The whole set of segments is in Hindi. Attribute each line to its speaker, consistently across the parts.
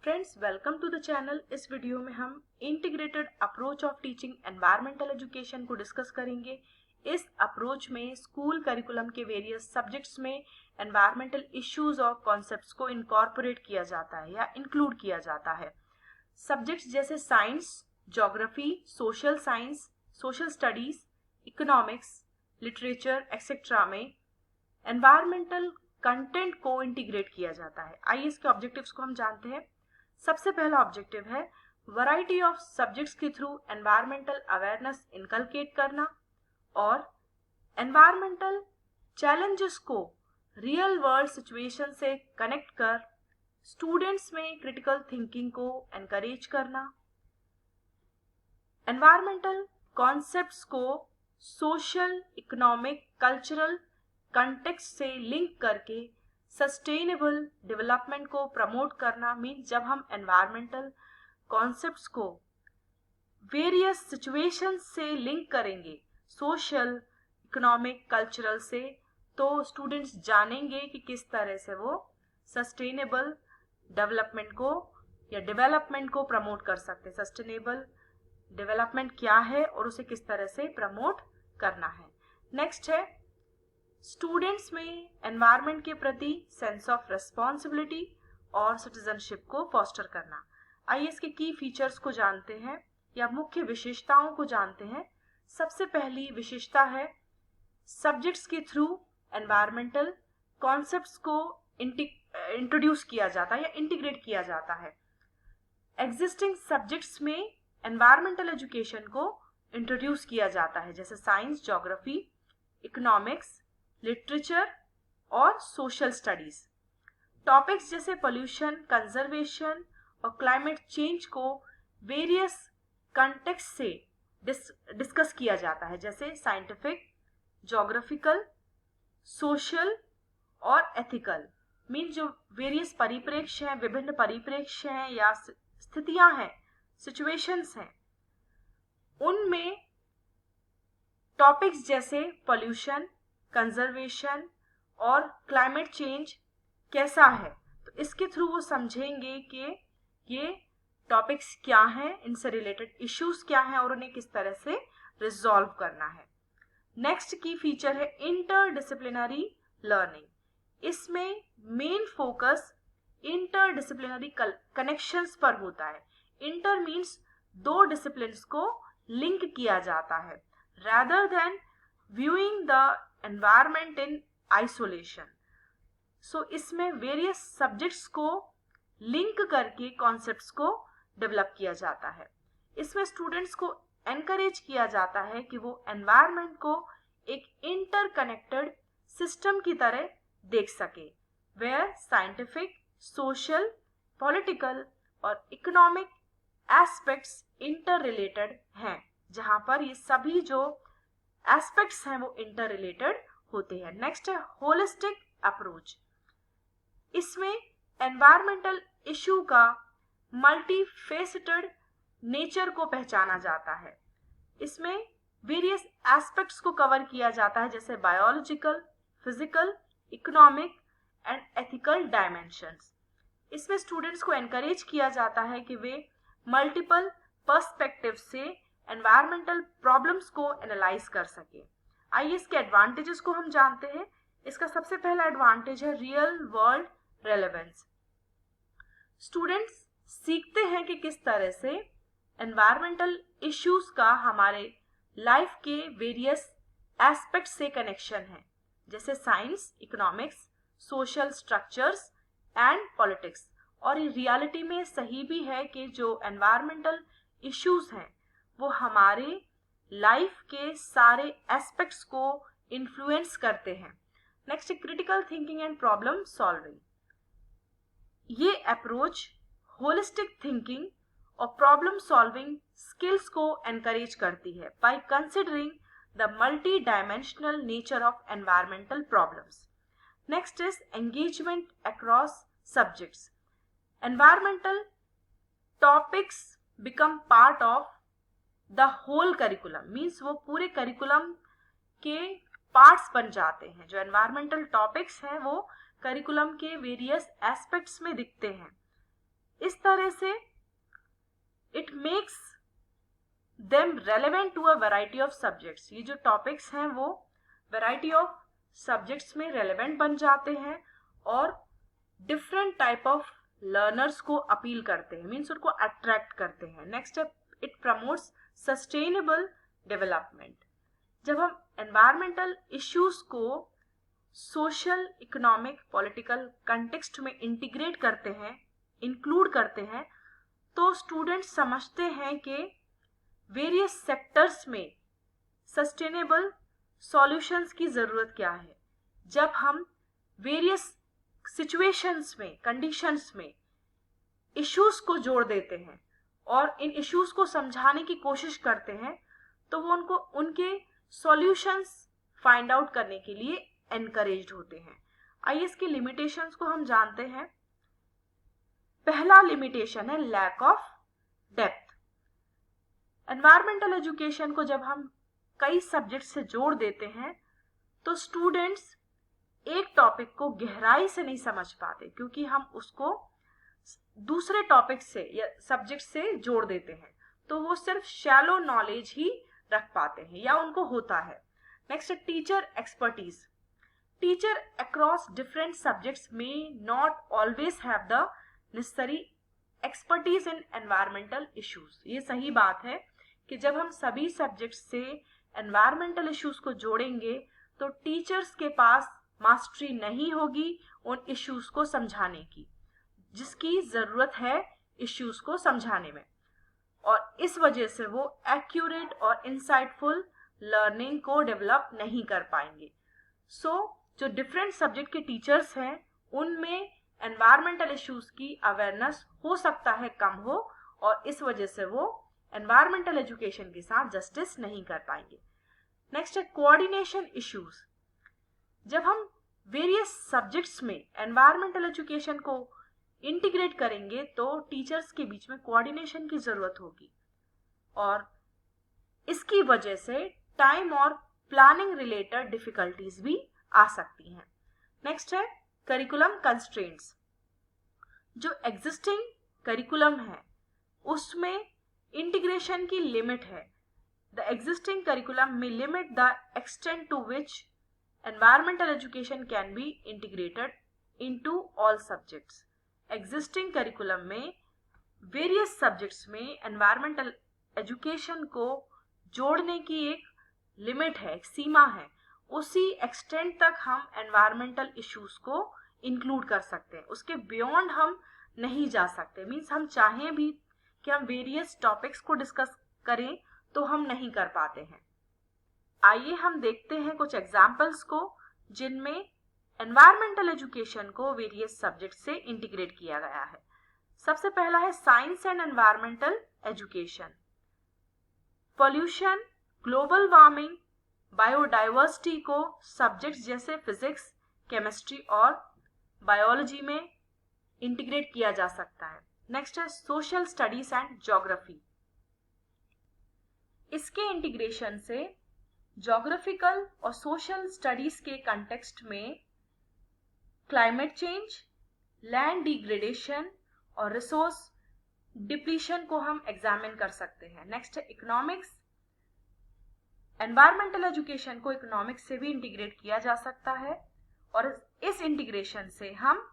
Speaker 1: Friends, welcome to the channel. इस वीडियो में हम integrated approach of teaching environmental education को डिस्कस करेंगे। इस अप्रोच में स्कूल करिकुलम के वेरियस सब्जेक्ट्स में एनवायरमेंटल इश्यूज और कॉन्सेप्ट्स को इनकॉर्पोरेट किया जाता है या इंक्लूड किया जाता है। सब्जेक्ट्स जैसे science, geography, social science, social studies, economics, literature etcetera में एनवायरमेंटल कंटेंट को इंटीग्रेट किया जाता है। आइए इसके ऑब्जेक्टिव्स को हम जानते हैं। सबसे पहला ऑब्जेक्टिव है वैरायटी ऑफ सब्जेक्ट्स के थ्रू एनवायरमेंटल अवेयरनेस इनकलकेट करना और एनवायरमेंटल चैलेंजेस को रियल वर्ल्ड सिचुएशन से कनेक्ट कर स्टूडेंट्स में क्रिटिकल थिंकिंग को एनकरेज करना, एनवायरमेंटल कॉन्सेप्ट्स को सोशल, इकोनॉमिक, कल्चरल कंटेक्स्ट से लिंक करके सस्टेनेबल डेवलपमेंट को प्रमोट करना। मीन जब हम एनवायरमेंटल कॉन्सेप्ट्स को वेरियस सिचुएशंस से लिंक करेंगे, सोशल, इकोनॉमिक, कल्चरल से, तो स्टूडेंट्स जानेंगे कि किस तरह से वो सस्टेनेबल डेवलपमेंट को या डेवलपमेंट को प्रमोट कर सकते हैं। सस्टेनेबल डेवलपमेंट क्या है और उसे किस तरह से प्रमोट करना है। नेक्स्ट है स्टूडेंट्स में एनवायरनमेंट के प्रति सेंस ऑफ रिस्पॉन्सिबिलिटी और सिटीजनशिप को फॉस्टर करना। आइए इसके की फीचर्स को जानते हैं या मुख्य विशेषताओं को जानते हैं। सबसे पहली विशेषता है सब्जेक्ट्स के थ्रू एनवायरमेंटल कॉन्सेप्ट्स को इंट्रोड्यूस किया जाता है या इंटीग्रेट किया जाता है। एग्जिस्टिंग सब्जेक्ट्स में एनवायरमेंटल एजुकेशन को इंट्रोड्यूस किया जाता है, जैसे साइंस, ज्योग्राफी, इकोनॉमिक्स, लिटरेचर और सोशल स्टडीज। टॉपिक्स जैसे पोल्यूशन, कंजर्वेशन और क्लाइमेट चेंज को वेरियस कंटेक्स्ट से डिस्कस किया जाता है, जैसे साइंटिफिक, ज्योग्राफिकल, सोशल और एथिकल। मीन जो वेरियस परिप्रेक्ष्य हैं, विभिन्न परिप्रेक्ष्य हैं या स्थितियां हैं, सिचुएशंस हैं, उनमें टॉपिक्स जैसे पोल्यूशन, कंजर्वेशन और क्लाइमेट चेंज कैसा है, तो इसके थ्रू वो समझेंगे कि ये टॉपिक्स क्या हैं, इनसे रिलेटेड इश्यूज क्या हैं और उन्हें किस तरह से रिजॉल्व करना है। नेक्स्ट की फीचर है इंटरडिसिप्लिनरी लर्निंग। इसमें मेन फोकस इंटरडिसिप्लिनरी कनेक्शंस पर होता है। इंटर मीन्स दो डिसिप्लिन्स को लिंक किया जाता है, rather than viewing the environment in isolation. So इसमें वेरियस सब्जेक्ट्स को लिंक करके कॉन्सेप्ट्स को डेवलप किया जाता है। इसमें स्टूडेंट्स को एनकरेज किया जाता है कि वो एनवायरनमेंट को एक इंटरकनेक्टेड सिस्टम की तरह देख सके, वेयर साइंटिफिक, सोशल, पॉलिटिकल और इकोनॉमिक एस्पेक्ट्स इंटर रिलेटेड हैं, जहां पर ये सभी जो एस्पेक्ट्स हैं वो इंटर रिलेटेड होते हैं। नेक्स्ट है होलिस्टिक अप्रोच। इसमें एनवायरमेंटल इशू का मल्टी फेसेटेड नेचर को पहचाना जाता है। इसमें वेरियस एस्पेक्ट्स को कवर किया जाता है, जैसे biological, physical, economic and ethical dimensions. इसमें स्टूडेंट्स को एनकरेज किया जाता है कि वे मल्टीपल पर्सपेक्टिव से एनवायरमेंटल प्रॉब्लम्स को एनालाइज कर सके। आइए इसके एडवांटेजेस को हम जानते हैं। इसका सबसे पहला एडवांटेज है रियल वर्ल्ड रेलेवेंस। स्टूडेंट्स सीखते हैं कि किस तरह से एनवायरमेंटल इश्यूज का हमारे लाइफ के वेरियस एस्पेक्ट से कनेक्शन है, जैसे science, economics, social structures and politics. और ये रियलिटी में सही भी है कि जो एनवायरमेंटल इश्यूज हैं वो हमारे लाइफ के सारे एस्पेक्ट्स को इन्फ्लुएंस करते हैं। Next, critical thinking and problem solving. ये अप्रोच होलिस्टिक थिंकिंग और प्रॉब्लम सॉल्विंग स्किल्स को एनकरेज करती है by considering the multi dimensional nature of environmental problems. Next is engagement across subjects. Environmental topics become part of the whole curriculum, means वो पूरे करिकुलम के पार्ट्स बन जाते हैं। जो एनवायरमेंटल टॉपिक्स हैं वो करिकुलम के वेरियस एस्पेक्ट्स में दिखते हैं। इस तरह से it makes them relevant to a variety of subjects. ये जो टॉपिक्स हैं वो वैरायटी ऑफ सब्जेक्ट्स में रेलेवेंट बन जाते हैं और डिफरेंट टाइप ऑफ लर्नर्स को अपील करते हैं, मीन्स उनको अट्रैक्ट करते हैं। नेक्स्ट है इट प्रमोट्स सस्टेनेबल डेवलपमेंट। जब हम एनवायरमेंटल इश्यूज को सोशल, इकोनॉमिक, पॉलिटिकल कंटेक्स्ट में इंटीग्रेट करते हैं, इंक्लूड करते हैं, तो स्टूडेंट्स समझते हैं कि वेरियस सेक्टर्स में सस्टेनेबल सॉल्यूशंस की ज़रूरत क्या है। जब हम वेरियस सिचुएशंस में, कंडीशंस में इश्यूज को जोड़ देते हैं और इन इश्यूज को समझाने की कोशिश करते हैं, तो वो उनको उनके सॉल्यूशंस फाइंड आउट करने के लिए एनकरेज्ड होते हैं। आइए इसकी लिमिटेशंस को हम जानते हैं। पहला लिमिटेशन है lack of depth. Environmental education को जब हम कई सब्जेक्ट से जोड़ देते हैं तो स्टूडेंट्स एक टॉपिक को गहराई से नहीं समझ पाते, क्योंकि हम उसको दूसरे टॉपिक से या सब्जेक्ट से जोड़ देते हैं, तो वो सिर्फ शैलो नॉलेज ही रख पाते हैं या उनको होता है। Next, teacher expertise. Teacher across different subjects में not always have the necessary expertise in environmental issues. ये सही बात है कि जब हम सभी सब्जेक्ट्स से एनवायरमेंटल इश्यूज को जोड़ेंगे तो टीचर्स के पास मास्टरी नहीं होगी उन इश्यूज को समझाने की, जिसकी जरूरत है इश्यूज को समझाने में, और इस वजह से वो एक्यूरेट और इंसाइटफुल लर्निंग को डेवलप नहीं कर पाएंगे। जो डिफरेंट सब्जेक्ट के टीचर्स हैं उनमें एनवायरमेंटल इश्यूज की अवेयरनेस हो सकता है कम हो, और इस वजह से वो एनवायरमेंटल एजुकेशन के साथ जस्टिस नहीं कर पाएंगे। नेक्स्ट है कोऑर्डिनेशन इश्यूज। जब हम वेरियस सब्जेक्ट्स में एनवायरमेंटल एजुकेशन को इंटीग्रेट करेंगे तो टीचर्स के बीच में कोऑर्डिनेशन की जरूरत होगी, और इसकी वजह से टाइम और प्लानिंग रिलेटेड डिफिकल्टीज भी आ सकती हैं। नेक्स्ट है करिकुलम कंस्ट्रेंट्स। जो एग्जिस्टिंग करिकुलम है उसमें इंटीग्रेशन की लिमिट है। द एग्जिस्टिंग करिकुलम में limit the extent to which environmental education can be integrated into all subjects. Existing curriculum में वेरियस सब्जेक्ट्स में एनवायरमेंटल एजुकेशन को जोड़ने की एक लिमिट है, एक सीमा है। उसी एक्सटेंट तक हम एनवायरमेंटल इश्यूज को इंक्लूड कर सकते हैं, उसके बियॉन्ड हम नहीं जा सकते। मीन्स हम चाहें भी कि हम वेरियस टॉपिक्स को डिस्कस करें तो हम नहीं कर पाते हैं। आइए हम देखते हैं कुछ एग्जाम्पल्स को जिनमें एनवायरमेंटल एजुकेशन को वेरियस सब्जेक्ट से इंटीग्रेट किया गया है। सबसे पहला है science and environmental education. Pollution, global warming, biodiversity को सब्जेक्ट्स जैसे फिजिक्स, केमिस्ट्री और बायोलॉजी में इंटीग्रेट किया जा सकता है। नेक्स्ट है सोशल स्टडीज एंड ज्योग्राफी। इसके इंटीग्रेशन से ज्योग्राफिकल और सोशल स्टडीज के कंटेक्स्ट में क्लाइमेट चेंज, लैंड डिग्रेडेशन और रिसोर्स डिप्लीशन को हम एग्जामिन कर सकते हैं। नेक्स्ट है इकोनॉमिक्स। एनवायरमेंटल एजुकेशन को इकोनॉमिक्स से भी इंटीग्रेट किया जा सकता है, और इस इंटीग्रेशन से हम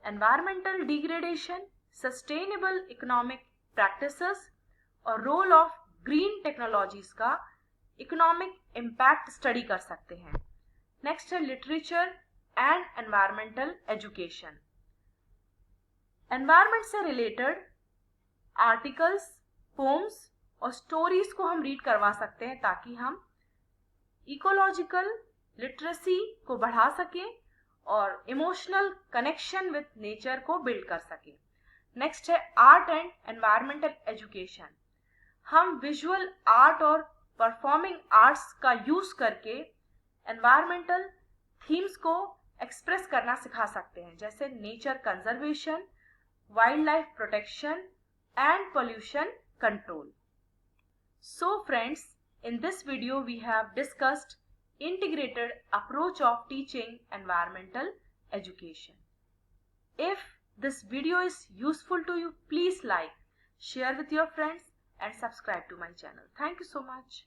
Speaker 1: environmental degradation, sustainable economic practices और रोल ऑफ ग्रीन टेक्नोलॉजीज का इकोनॉमिक इम्पैक्ट स्टडी कर सकते हैं। नेक्स्ट है literature and environmental education. Environment से रिलेटेड आर्टिकल्स, पोम्स और स्टोरीज को हम रीड करवा सकते हैं ताकि हम इकोलॉजिकल लिटरेसी को बढ़ा सकें और इमोशनल कनेक्शन विद नेचर को बिल्ड कर सकें। नेक्स्ट है आर्ट एंड एनवायरमेंटल एजुकेशन। हम विजुअल आर्ट और परफॉर्मिंग आर्ट्स का यूज करके एनवायरमेंटल थीम्स को एक्सप्रेस करना सिखा सकते हैं, जैसे nature conservation, wild life protection and pollution control. So friends, in this video we have discussed integrated approach of teaching environmental education. If this video is useful to you, please like, share with your friends and subscribe to my channel. Thank you so much.